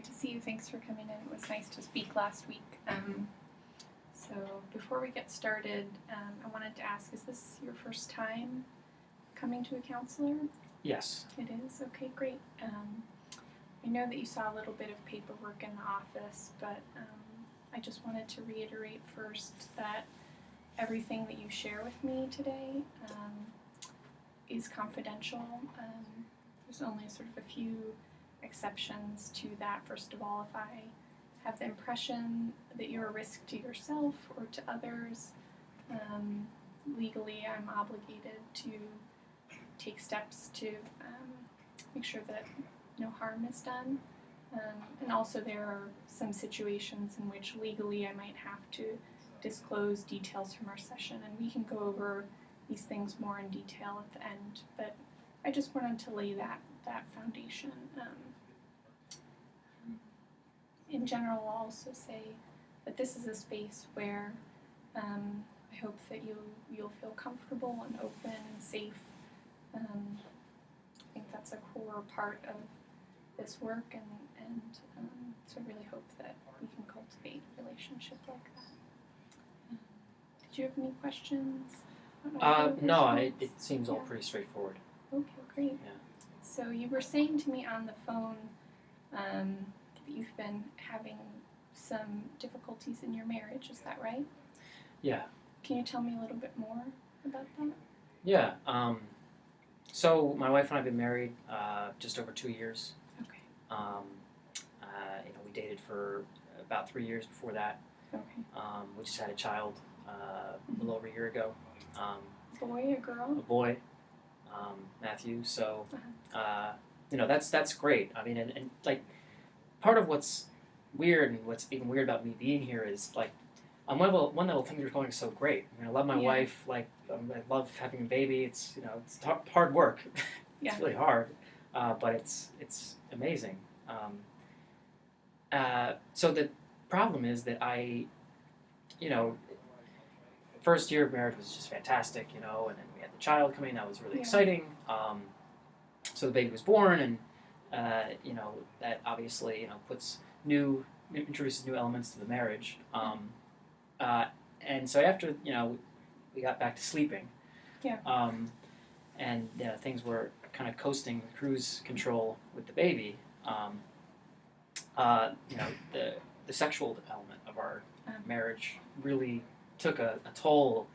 great to see you. Thanks for coming in. It was nice to speak last week. So before we get started, I wanted to ask, is this your first time coming to a counselor? Yes. It is? Okay, great. I know that you saw a little bit of paperwork in the office, but I just wanted to reiterate first that everything that you share with me today is confidential. There's only sort of a few exceptions to that. First of all, if I have the impression that you're a risk to yourself or to others, legally I'm obligated to take steps to make sure that no harm is done. And also there are some situations in which legally I might have to disclose details from our session, and we can go over these things more in detail at the end, but I just wanted to lay that foundation. In general, I'll also say that this is a space where I hope that you'll feel comfortable and open and safe. I think that's a core part of this work, and so I really hope that we can cultivate a relationship like that. Did you have any questions? No, it seems all pretty straightforward. Okay, great. Yeah. So you were saying to me on the phone that you've been having some difficulties in your marriage, is that right? Yeah. Can you tell me a little bit more about that? Yeah. So my wife and I have been married just over 2 years. Okay. We dated for about 3 years before that. Okay. We just had a child a little over a year ago. Boy or girl? A boy, Matthew. So, that's great. I mean, and like, part of what's weird and what's even weird about me being here is like, on one level things are going so great. I mean, I love my wife. Like, I love having a baby. It's it's hard work. It's really hard, but it's amazing. So the problem is that first year of marriage was just fantastic, and then we had the child coming. That was really exciting. So the baby was born, and that obviously introduces new elements to the marriage. And so after we got back to sleeping, and things were kind of coasting cruise control with the baby. The sexual element of our marriage really took a toll,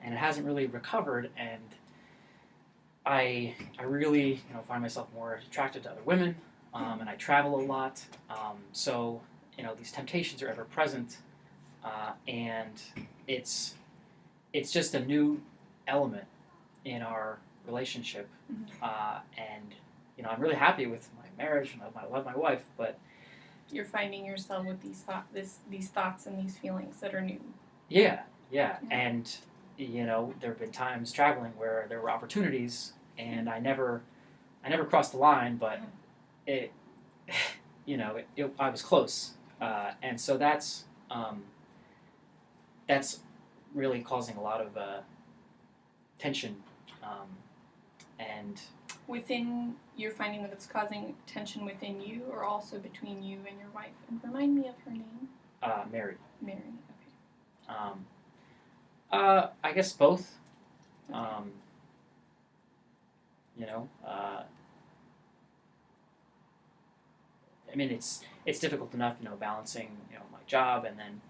and it hasn't really recovered. And I really find myself more attracted to other women, and I travel a lot. So these temptations are ever present, and it's just a new element in our relationship. And I'm really happy with my marriage, and I love my wife, but you're finding yourself with these thoughts and these feelings that are new. Yeah. And there have been times traveling where there were opportunities, and I never crossed the line, but I was close, and so that's really causing a lot of tension, and you're finding that it's causing tension within you, or also between you and your wife? And remind me of her name. Mary. Mary. Okay. I guess both. Okay. I mean, it's difficult enough, balancing, my job and then,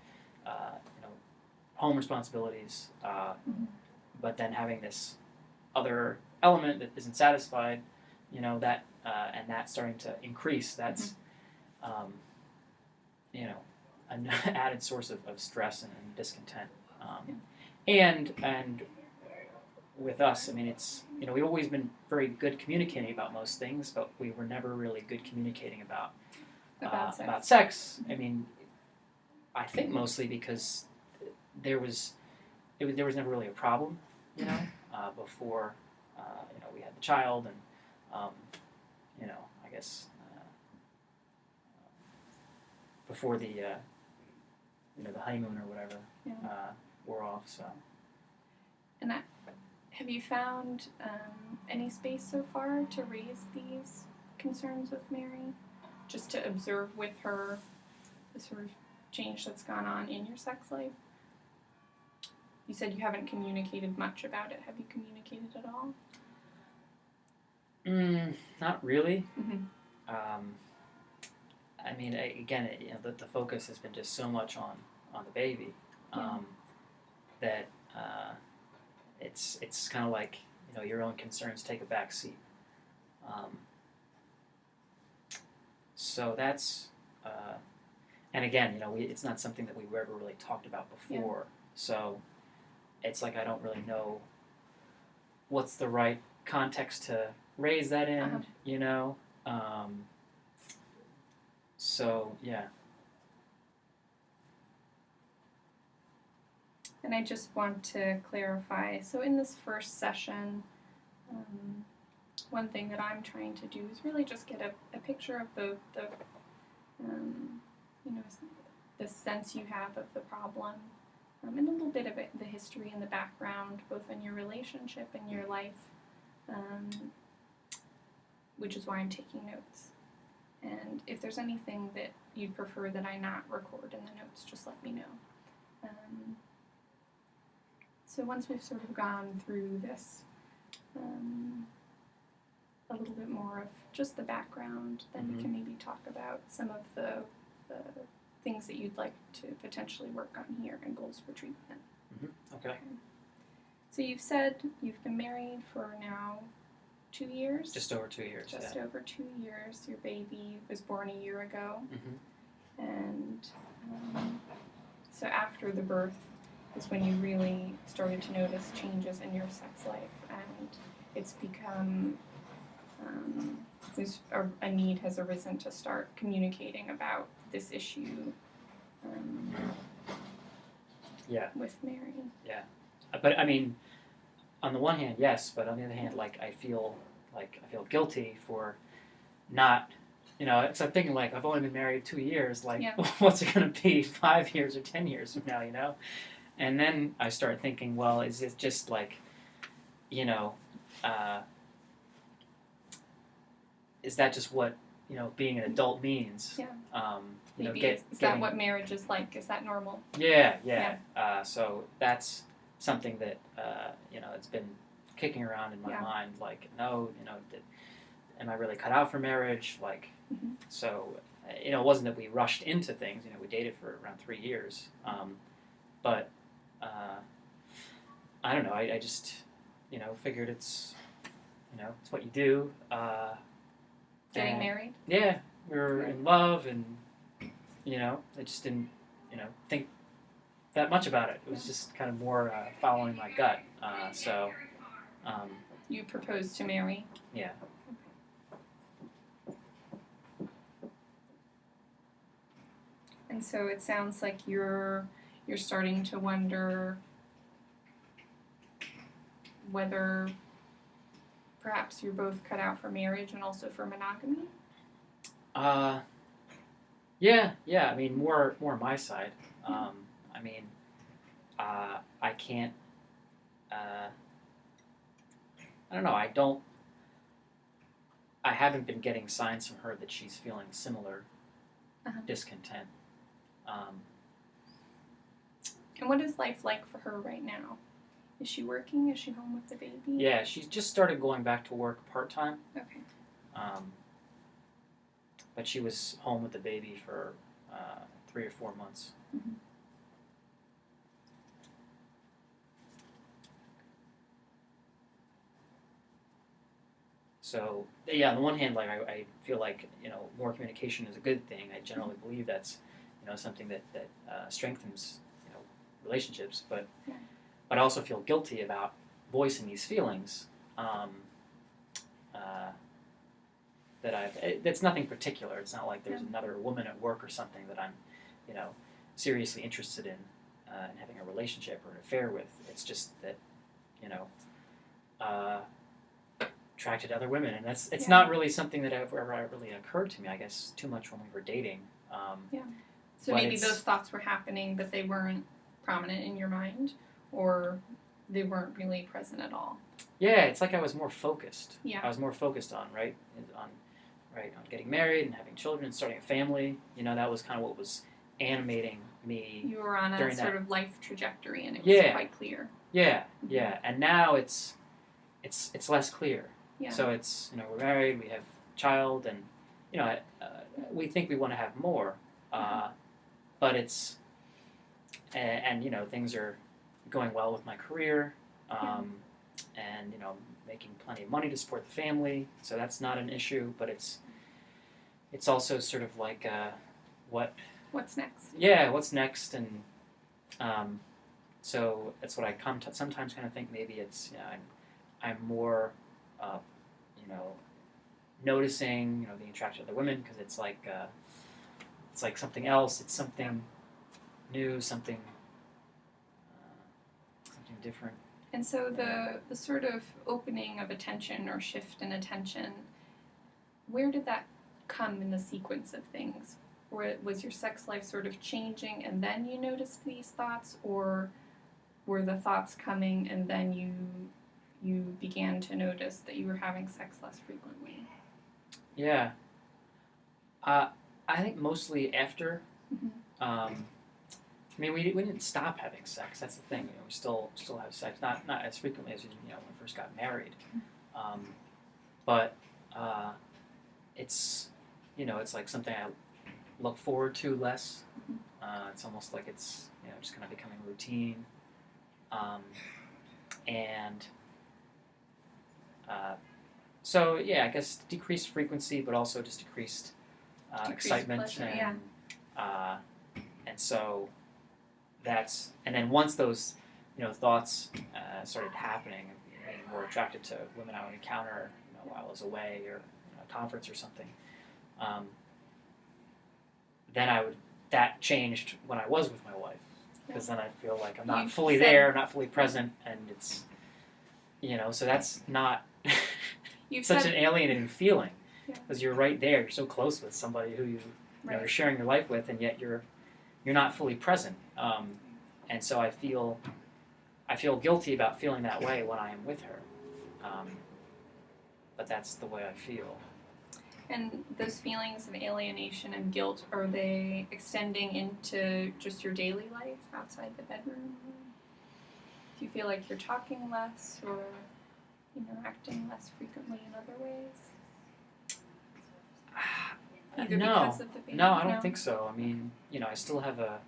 home responsibilities, but then having this other element that isn't satisfied, that and that's starting to increase. That's, an added source of stress and discontent. And with us, I mean, it's, we've always been very good communicating about most things, but we were never really good communicating about sex. I mean, I think mostly because there was never really a problem, before, we had the child, and, I guess, before the honeymoon or whatever, wore off, so. And have you found any space so far to raise these concerns with Mary? just to observe with her the sort of change that's gone on in your sex life? You said you haven't communicated much about it. Have you communicated at all? Not really. Mm-hmm. I mean, again, the focus has been just so much on the baby that it's kind of like, your own concerns take a back seat. So that's and again, it's not something that we've ever really talked about before. Yeah. So it's like I don't really know what's the right context to raise that in. So yeah. And I just want to clarify, so in this first session, one thing that I'm trying to do is really just get a picture of the sense you have of the problem, and a little bit of the history and the background, both in your relationship and your life, which is why I'm taking notes. And if there's anything that you'd prefer that I not record in the notes, just let me know. So once we've sort of gone through this, a little bit more of just the background, then we can maybe talk about some of the things that you'd like to potentially work on here and goals for treatment. Okay. So you've said you've been married for now 2 years? Just over 2 years, Just over 2 years. Your baby was born a year ago. And so after the birth is when you really started to notice changes in your sex life, and it's become a need has arisen to start communicating about this issue with Mary. Yeah. But I mean, on the one hand, yes, but on the other hand, I feel guilty for not, because I'm thinking I've only been married 2 years, what's it going to be 5 years or 10 years from now, And then I start thinking, well, is it just is that just what, being an adult means? Yeah. Maybe is that what marriage is like? Is that normal? Yeah. So that's something that, it's been kicking around in my mind, no, am I really cut out for marriage? So, it wasn't that we rushed into things, we dated for around 3 years. But, I don't know, I just, figured it's what you do. Getting married? Yeah, we were in love, and, I just didn't, think that much about it. It was just kind of more following my gut. You proposed to Mary? Yeah. And so it sounds like you're starting to wonder whether perhaps you're both cut out for marriage and also for monogamy? Yeah. I mean, more on my side. I mean, I can't. I don't know. I haven't been getting signs from her that she's feeling similar discontent. And what is life like for her right now? Is she working? Is she home with the baby? Yeah, she's just started going back to work part-time. Okay. But she was home with the baby for 3 or 4 months. So, yeah, on the one hand, I feel like, more communication is a good thing. I generally believe that's, something that strengthens, relationships. But I also feel guilty about voicing these feelings that it's nothing particular. It's not like there's another woman at work or something that I'm, seriously interested in having a relationship or an affair with. It's just that, attracted to other women, and it's not really something that ever really occurred to me, I guess, too much when we were dating. So maybe those thoughts were happening, but they weren't prominent in your mind, or they weren't really present at all. Yeah, it's like I was more focused. Yeah. I was more focused on right, on getting married and having children and starting a family. That was kind of what was animating me. You were on a during sort that. of life trajectory, and it was quite clear. Yeah, and now it's less clear. Yeah. So it's we're married, we have a child, and we think we want to have more, but it's and things are going well with my career, and making plenty of money to support the family, so that's not an issue. But it's also sort of like what's next? Yeah, what's next, and so that's what I sometimes kind of think maybe it's I'm more noticing being attracted to other women because it's like something else. It's something new, something different. And so the sort of opening of attention or shift in attention, where did that come in the sequence of things? Or was your sex life sort of changing and then you noticed these thoughts, or were the thoughts coming and then you began to notice that you were having sex less frequently? Yeah. I think mostly after. Mm-hmm. I mean, we didn't stop having sex. That's the thing. We still have sex, not as frequently as when we first got married, but it's it's like something I look forward to less. It's almost like it's just kind of becoming routine, and so I guess decreased frequency, but also just decreased excitement pleasure, and so. And then once those, thoughts started happening, being more attracted to women I would encounter, while I was away or a conference or something, then that changed when I was with my wife, because then I feel like I'm not fully there, not fully present, and it's, so that's not such an alienating feeling, because you're right there, you're so close with somebody who you're sharing your life with, and yet you're not fully present. And so I feel guilty about feeling that way when I am with her. But that's the way I feel. And those feelings of alienation and guilt, are they extending into just your daily life outside the bedroom? Do you feel like you're talking less or interacting less frequently in other ways? Either because of the baby? No, I don't think so. I mean, I still have a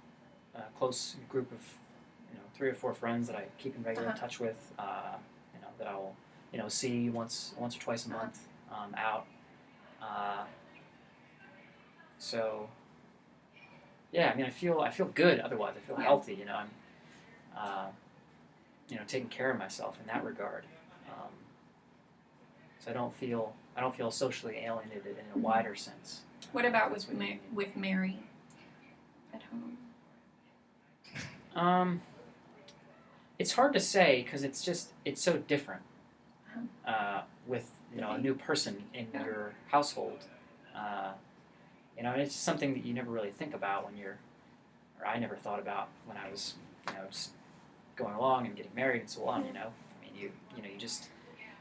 close group of 3 or 4 friends that I keep in regular touch with. That I'll see once or twice a month out. So I mean, I feel good. Otherwise, I feel healthy. I'm taking care of myself in that regard. So I don't feel socially alienated in a wider sense. What about with Mary at home? It's hard to say because it's so different with a new person in your household. And it's something that you never really think about or I never thought about when I was just going along and getting married and so on. I mean, you just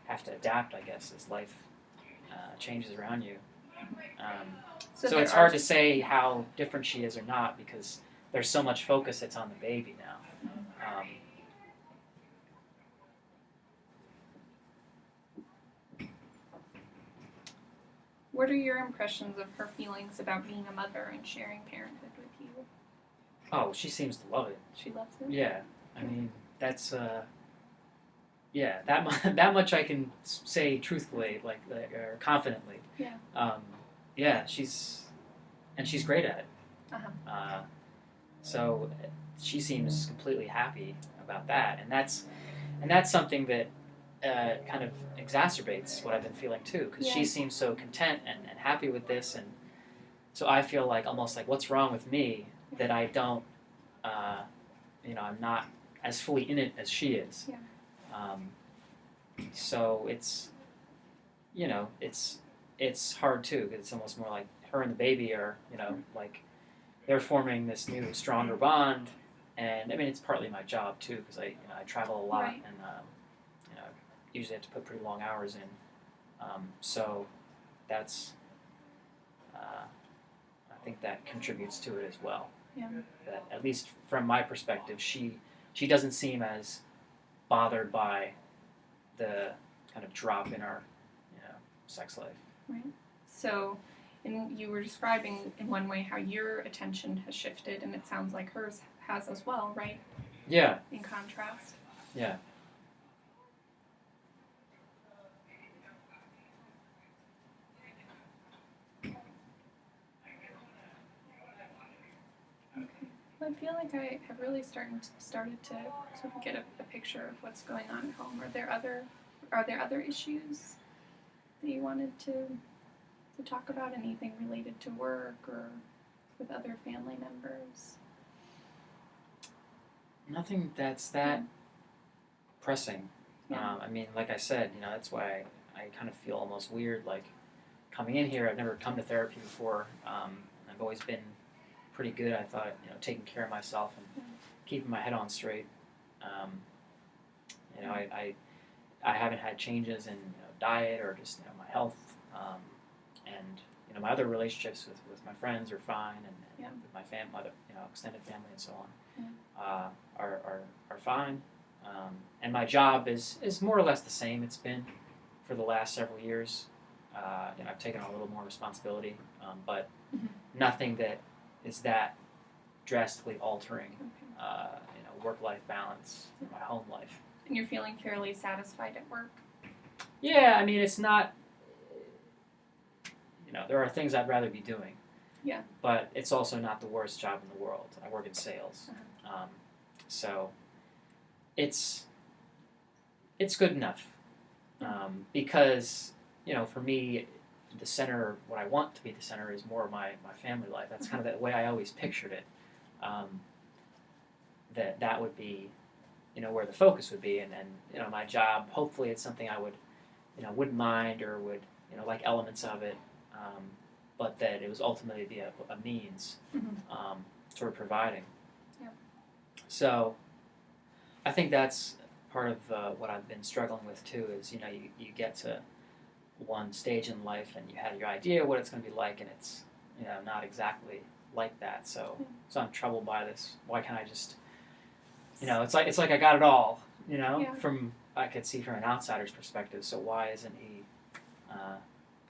have to adapt, I guess, as life changes around you. So it's hard to say how different she is or not because there's so much focus that's on the baby now. What are your impressions of her feelings about being a mother and sharing parenthood with you? Oh, she seems to love it. She loves it? Yeah. I mean, that's that much I can say truthfully, or confidently. Yeah. She's great at it. So she seems completely happy about that, and that's something that kind of exacerbates what I've been feeling too, because she seems so content and happy with this, and so I feel like almost like what's wrong with me that I don't, I'm not as fully in it as she is. Yeah. So it's hard too, because it's almost more like her and the baby are, like they're forming this new, stronger bond, and I mean it's partly my job too, because I travel a lot and usually have to put pretty long hours in, so that's think that contributes to it as well. Yeah. That, at least from my perspective, she doesn't seem as bothered by the kind of drop in our sex life. Right. So, and you were describing in one way how your attention has shifted, and it sounds like hers has as well, right? Yeah. In contrast. Yeah. I feel like I have really started to sort of get a picture of what's going on at home. Are there other issues that you wanted to talk about? Anything related to work or with other family members? Nothing that's that pressing. Yeah. I mean, like I said, that's why I kind of feel almost weird, like coming in here. I've never come to therapy before. I've always been pretty good, I thought, taking care of myself and keeping my head on straight. I haven't had changes in diet or just my health, and my other relationships with my friends are fine, and with my other extended family and so on are fine. And my job is more or less the same it's been for the last several years. I've taken on a little more responsibility, but nothing that is that drastically altering, work-life balance, my home life. And you're feeling fairly satisfied at work? Yeah, I mean, it's not, there are things I'd rather be doing. Yeah. But it's also not the worst job in the world. I work in sales. So it's good enough. Because, for me, the center, what I want to be the center is more of my family life. That's kind of the way I always pictured it. That would be, where the focus would be, and my job, hopefully it's something I would, wouldn't mind or would, like elements of it, but that it was ultimately be a means toward providing. Yep. So I think that's part of what I've been struggling with too, is, you get to one stage in life and you had your idea what it's going to be like, and it's not exactly like that. So I'm troubled by this. Why can't I just it's like I got it all, from I could see from an outsider's perspective. So why isn't he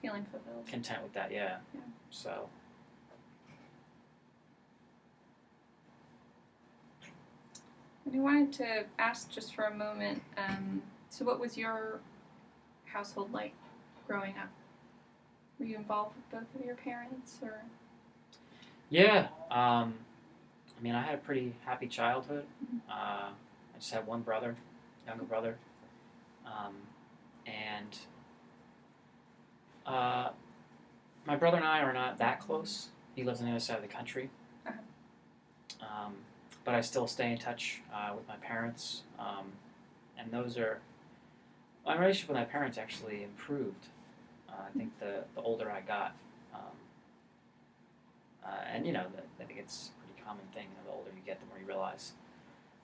feeling fulfilled, content with that? Yeah. So and I wanted to ask just for a moment, so what was your household like growing up? Were you involved with both of your parents, or? Yeah, I mean, I had a pretty happy childhood. I just had one brother, younger brother, and my brother and I are not that close. He lives on the other side of the country, but I still stay in touch with my parents, and my relationship with my parents actually improved. I think the older I got, and I think it's a pretty common thing. The older you get, the more you realize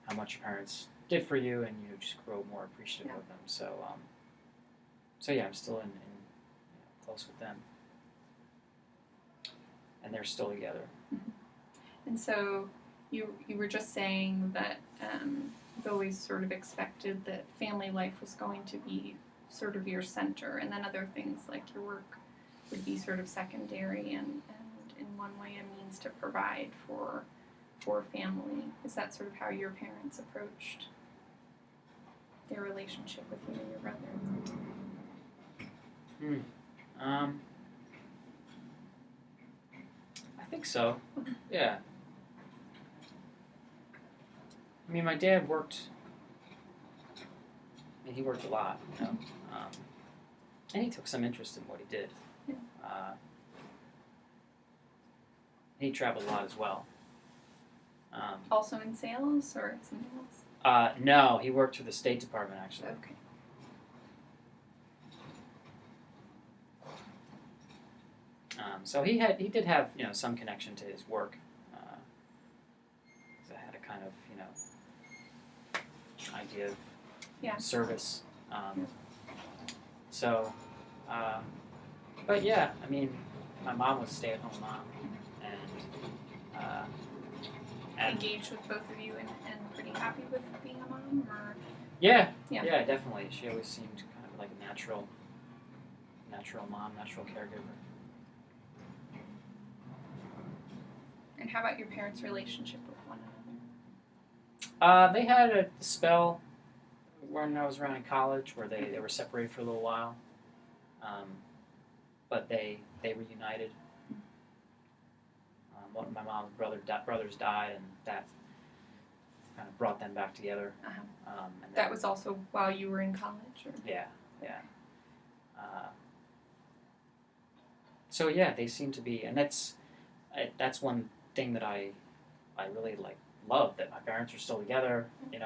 how much your parents did for you, and you just grow more appreciative of them. So, yeah, I'm still in close with them, and they're still together. And so you were just saying that you've always sort of expected that family life was going to be sort of your center, and then other things like your work would be sort of secondary, and in one way a means to provide for family. Is that sort of how your parents approached their relationship with you and your brother? I think so. Yeah. I mean, my dad worked. I mean, he worked a lot, and he took some interest in what he did. Yeah. He traveled a lot as well. Also in sales or something else? No, he worked for the State Department, actually. Okay. So he did have some connection to his work. I had a kind of idea of service. But yeah, I mean, my mom was a stay-at-home mom, and And engaged with both of you and pretty happy with being a mom? Or yeah, Yeah. yeah, definitely. She always seemed kind of like a natural mom, natural caregiver. and how about your parents' relationship with one another? They had a spell when I was around in college where they were separated for a little while, but they reunited. One of my mom's brothers died, and that kind of brought them back together. Uh-huh. And That was also while you were in college? Or? Yeah. So yeah, they seem to be, and that's one thing that I really love, that my parents are still together, and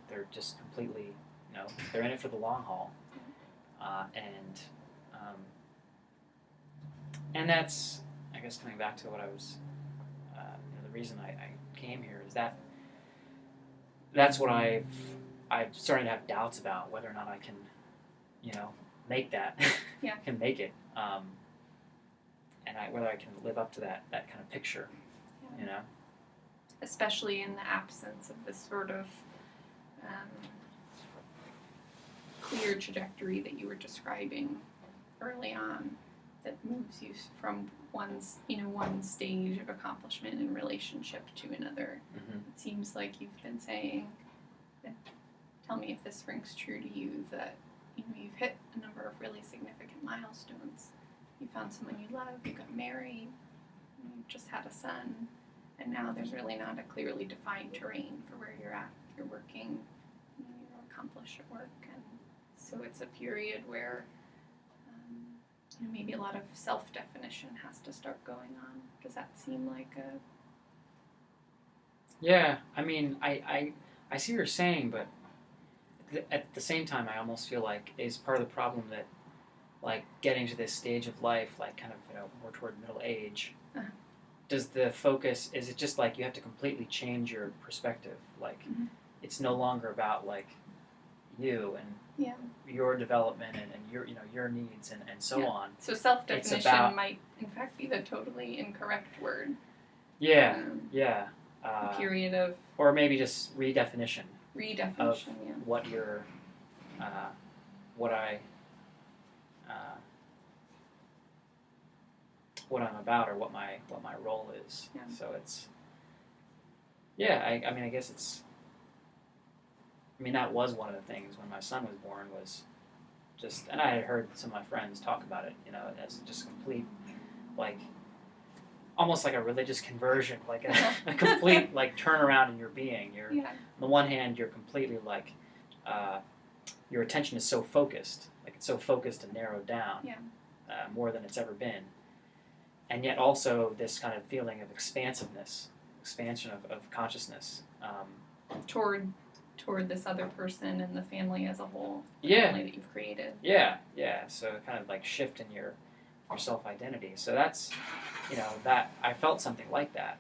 they're just completely, they're in it for the long haul, and that's, I guess, coming back to what I was, the reason I came here is that's what I'm starting to have doubts about whether or not I can, make that, Yeah. can make it, and whether I can live up to that kind of picture, Yeah. Especially in the absence of this sort of clear trajectory that you were describing early on, that moves you from one stage of accomplishment in relationship to another. Mm-hmm. It seems like you've been saying, tell me if this rings true to you, that you've hit a number of really significant milestones. You found someone you love, you got married, you just had a son, and now there's really not a clearly defined terrain for where you're at. You're working, you're accomplished at work, and so it's a period where maybe a lot of self-definition has to start going on. Does that seem like a... Yeah, I mean, I see what you're saying, but at the same time, I almost feel like is part of the problem that, like, getting to this stage of life, like, kind of, more toward middle age, does the focus, is it just like you have to completely change your perspective? Like, it's no longer about, like, you and your development and your needs and so on. So self-definition might, in fact, be the totally incorrect word. Yeah, A period of... Or maybe just redefinition. Of what you're, what I'm about, or what my role is. Yeah. So it's, I mean, I guess it's, I mean, that was one of the things when my son was born, was just, and I had heard some of my friends talk about it, as just complete, like, almost like a religious conversion, like a complete, like, turnaround in your being. You're, on the one hand, you're completely, like, your attention is so focused, like, it's so focused and narrowed down, more than it's ever been. And yet also this kind of feeling of expansiveness, expansion of consciousness. Toward this other person and the family as a whole, the family that you've created. Yeah. So kind of like shift in your self-identity. So that's, that I felt something like that,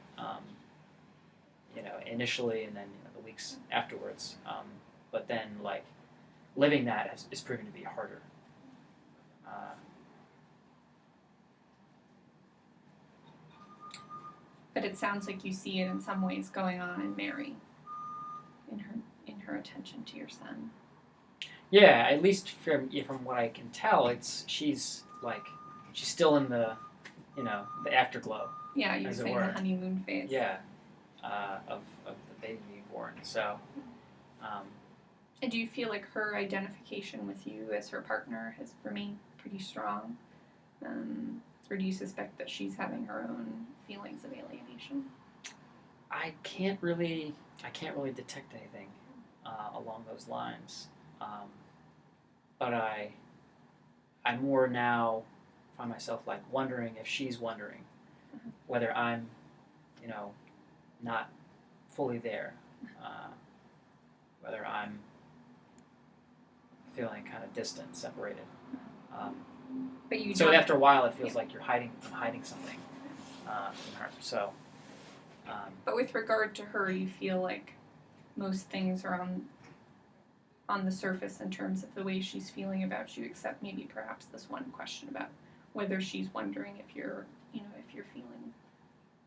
initially, and then the weeks afterwards. But then, like, living that is proving to be harder. But it sounds like you see it in some ways going on in Mary, in her attention to your son. Yeah, at least from what I can tell, she's still in the, the afterglow. Yeah, you were saying the honeymoon phase. Yeah, of the baby being born. So. And do you feel like her identification with you as her partner has remained pretty strong? Or do you suspect that she's having her own feelings of alienation? I can't really detect anything along those lines. But I more now find myself, like, wondering if she's wondering whether I'm, not fully there, whether I'm feeling kind of distant, separated. But you so after a while, it feels like I'm hiding something from her. So. But with regard to her, you feel like most things are on the surface in terms of the way she's feeling about you, except maybe perhaps this one question about whether she's wondering if you're feeling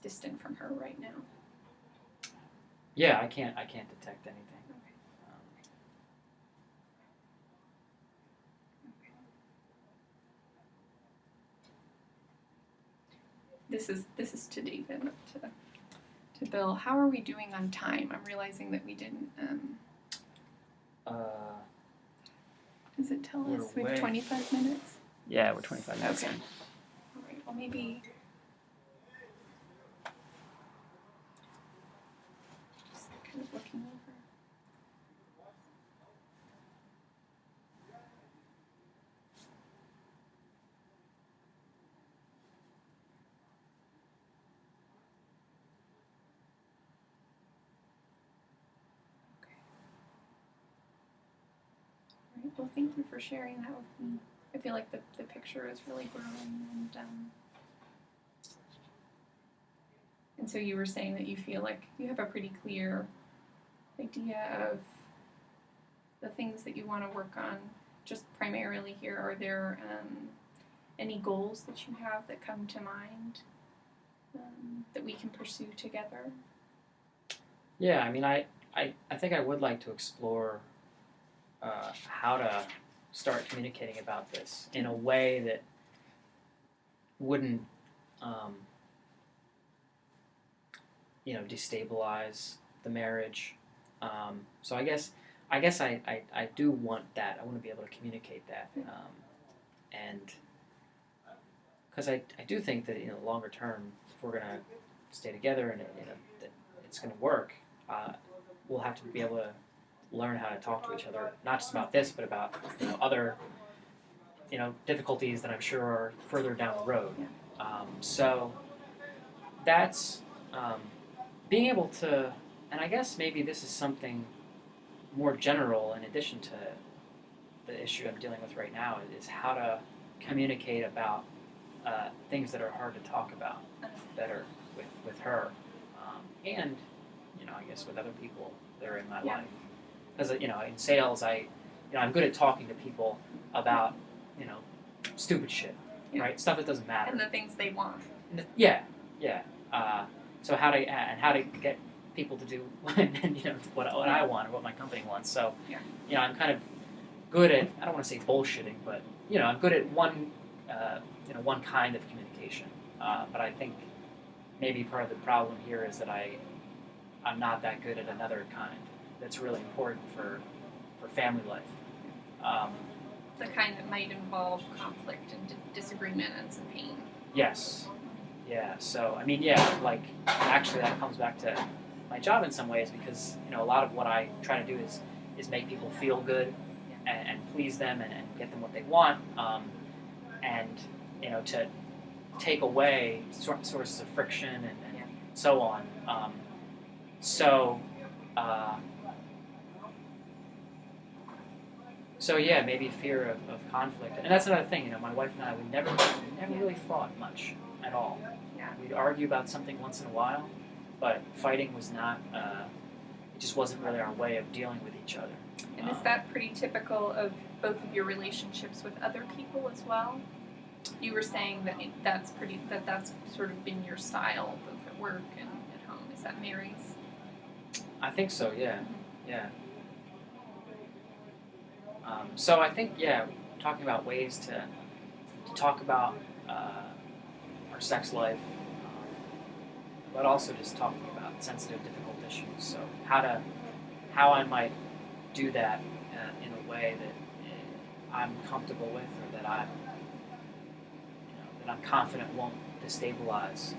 distant from her right now. Yeah, I can't detect anything. Okay. This is to David, not to Bill. How are we doing on time? I'm realizing that we didn't. Does it tell us we have 25 minutes? Yeah, we're 25 minutes in. All right. Well, maybe. Just kind of looking over. Right, well, thank you for sharing that with me. I feel like the picture is really growing, and so you were saying that you feel like you have a pretty clear idea of the things that you want to work on. Just primarily here, are there any goals that you have that come to mind that we can pursue together? Yeah, I mean, I think I would like to explore how to start communicating about this in a way that wouldn't, destabilize the marriage. So I guess I do want that. I want to be able to communicate that, and because I do think that longer term, if we're gonna stay together and that it's gonna work, we'll have to be able to learn how to talk to each other, not just about this, but about other difficulties that I'm sure are further down the road. So that's being able to, and I guess maybe this is something more general in addition to the issue I'm dealing with right now, is how to communicate about things that are hard to talk about better with her, and I guess with other people that are in my life. Because in sales, I'm good at talking to people about stupid shit, right? Stuff that doesn't matter. And the things they want. Yeah. So how to get people to do what I want or what my company wants. So I'm kind of good at, I don't want to say bullshitting, but I'm good at one kind of communication. But I think maybe part of the problem here is that I'm not that good at another kind that's really important for family life. The kind that might involve conflict and disagreement and some pain. Yes. Yeah. So actually that comes back to my job in some ways, because a lot of what I try to do is make people feel good and please them and get them what they want, and to take away sources of friction and so on. So maybe fear of conflict, and that's another thing. My wife and I, we never really fought much at all. Yeah. We'd argue about something once in a while, but fighting was not. It just wasn't really our way of dealing with each other. And is that pretty typical of both of your relationships with other people as well? You were saying that that's sort of been your style, both at work and at home. Is that Mary's? I think so. Yeah. Yeah. So I think, talking about ways to talk about our sex life, but also just talking about sensitive, difficult issues. So how I might do that in a way that I'm comfortable with, or that I'm confident won't destabilize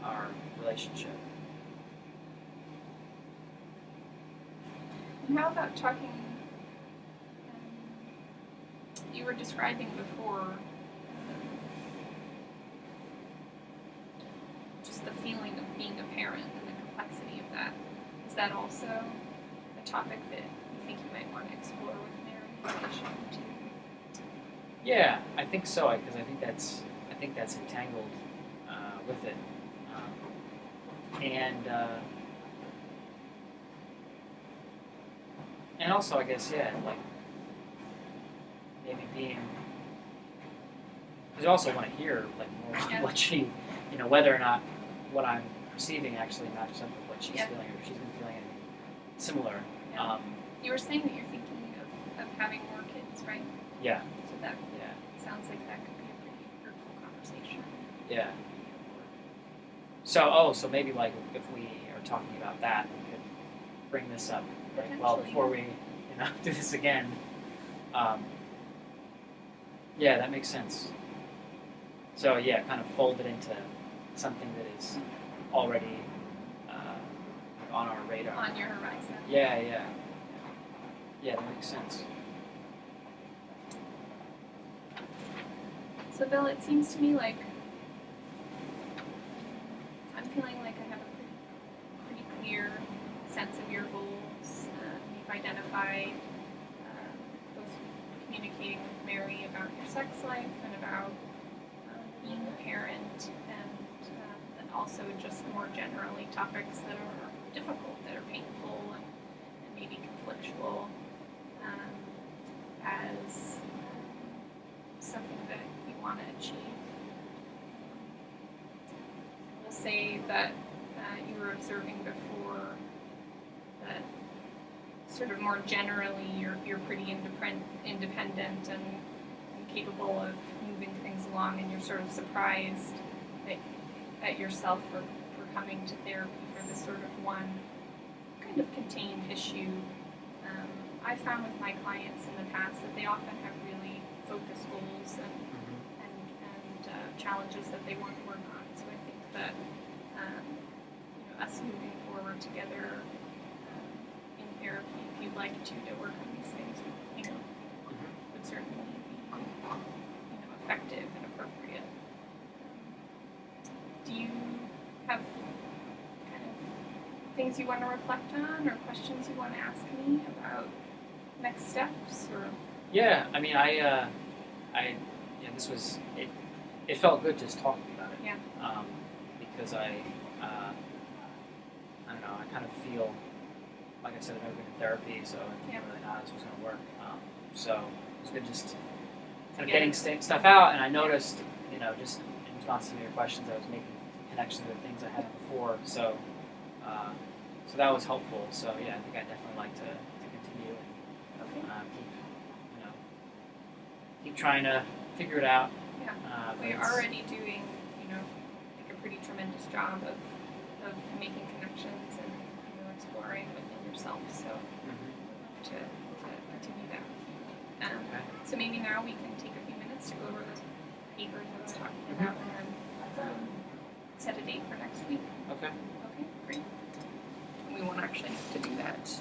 our relationship. And how about talking? You were describing before just the feeling of being a parent and the complexity of that. Is that also a topic that you think you might want to explore with Mary in relation to? Yeah, I think so, because I think that's entangled with it, and also I guess maybe being, because I also want to hear more what she, whether or not what I'm perceiving actually matches up with what she's feeling, or if she's been feeling anything similar. Yeah. You were saying that you're thinking of having more kids, right? Yeah. So that Yeah. sounds like that could be a pretty fruitful conversation. Yeah. So maybe like if we are talking about that, we could bring this up. Like, well, before we do this again. Yeah, that makes sense. So yeah, kind of fold it into something that is already on our radar. On your horizon. Yeah. Yeah, that makes sense. So Bill, it seems to me like I'm feeling like I have a pretty clear sense of your goals. You've identified both communicating with Mary about your sex life and about being a parent, and then also just more generally topics that are difficult, that are painful, and maybe conflictual as something that you want to achieve. We'll say that you were observing before that sort of more generally you're pretty independent and capable of moving things along, and you're sort of surprised at yourself for coming to therapy for this sort of one kind of contained issue. I found with my clients in the past that they often have really focused goals and challenges that they want to work on. So I think that us moving forward together in therapy, if you'd like to work on these things, would certainly be effective and appropriate. Do you have kind of things you want to reflect on, or questions you want to ask me about next steps, or? Yeah, I mean, this was it. It felt good just talking about it. Yeah. Because I don't know. I kind of feel, like I said, I've never been in therapy, so I didn't really know how this was going to work. So it was good just kind of getting stuff out, and I noticed, just in response to your questions, I was making connections with things I hadn't before. So that was helpful. So yeah, I think I'd definitely like to continue and keep trying to figure it out. Yeah, we're already doing, a pretty tremendous job of making connections and exploring within yourself. So I'd love to continue that. Okay. So maybe now we can take a few minutes to go over those papers I was talking about, and then set a date for next week. Okay. Okay, great. We won't actually have to do that